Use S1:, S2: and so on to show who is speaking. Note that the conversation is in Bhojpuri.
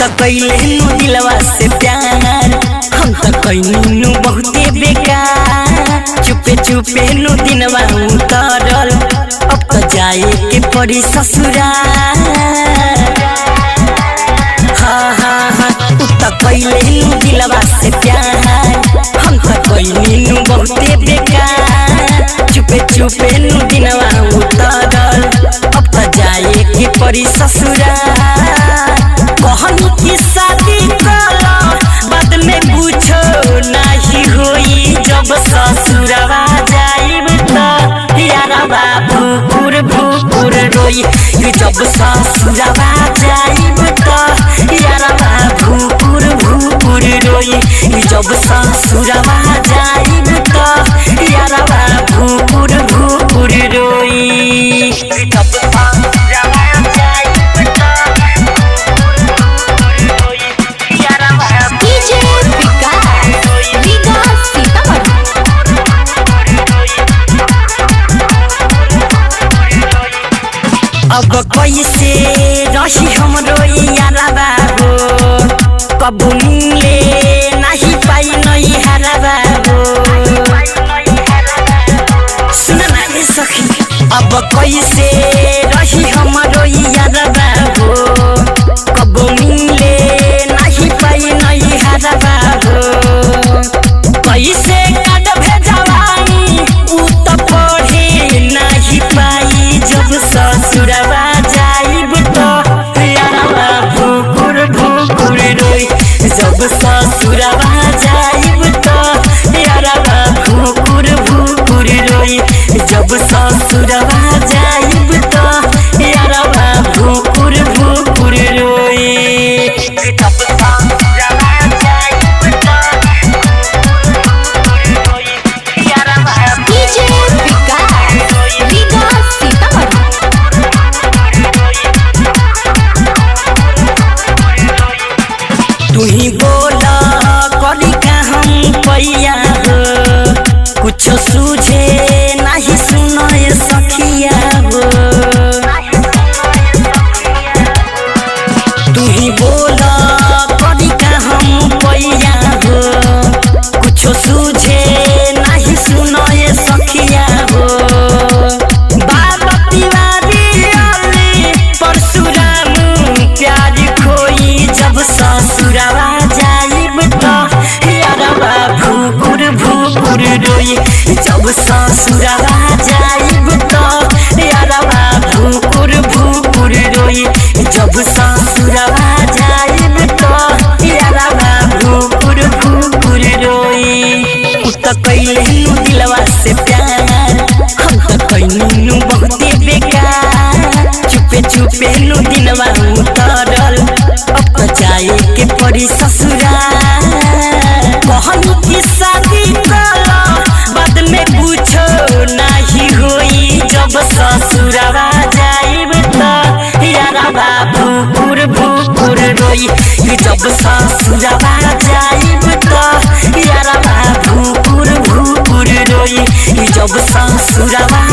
S1: तो कैले नु दिलवा से प्यार हम तो कैनु बहुते बेकार। चुपे चुपे नु दिनवा उतरल अब तो जाए के पड़ी ससुराल। हाँ हाँ हाँ तो कैले नु दिलवा से प्यार हम तो कैनु बहुते बेकार। चुपे चुपे नु दिनवा उतरल अब तो जाए के पड़ी ससुराल। कहनी की शादी कला बाद में पूछो नहीं होई जब ससुरवा जाइब तो यारवा भूकुर भूकुर रोई। जब ससुरवा जाइब तो यारवा भूकुर भूकुर रोई। जब ससुरवा जाइब तो यारवा भूकुर भूकुर रोई। जब अब कैसे रही हमरो यारवा हो कब मिले नहीं पाई नहीं हरवा हो। सुन ना सखी अब कैसे रही हमरो यारवा हो कब मिले नहीं पाई नहीं हरवा हो। कैसे कद भेजवाई उ तो पढ़े नहीं पाई जब ससुरवा जाइब तो यारवा भूकुर भूकुर रोई। जब ससुरवा जाइब तो यारवा भूकुर भूकुर रोई। जब ससुरवा जाइब तो यारवा भूकुर भूकुर रोई। तू ही बोला करी का हम पैया हो कुछ सूझे नहीं सुनो ये सखिया हो। तू ही बोला करी का हम पैया हो कुछ सूझे नहीं सुनो ये सखिया हो। बाबा तिवारी अली परशुराम प्यार खोई जब ससुरवा जाइब तो यारवा भूकुर भूकुर रोई। जब ससुरवा जाइब तो यारवा भूकुर भूकुर रोई। जब ससुरवा जाइब तो यारवा भूकुर भूकुर रोई। तो कैले नु दिलवा से प्यार हम तो कैनु बहुते बेकार। चुपे चुपे नु दिनवा उतरल अब तो जाए के पड़ी ससुराल। कहनी की शादी कला बाद में पूछो नहीं होई जब ससुरवा जाइब तो यारवा भूकुर भूकुर रोई। जब ससुरवा जाइब तो यारवा भूकुर भूकुर रोई। जब ससुरवा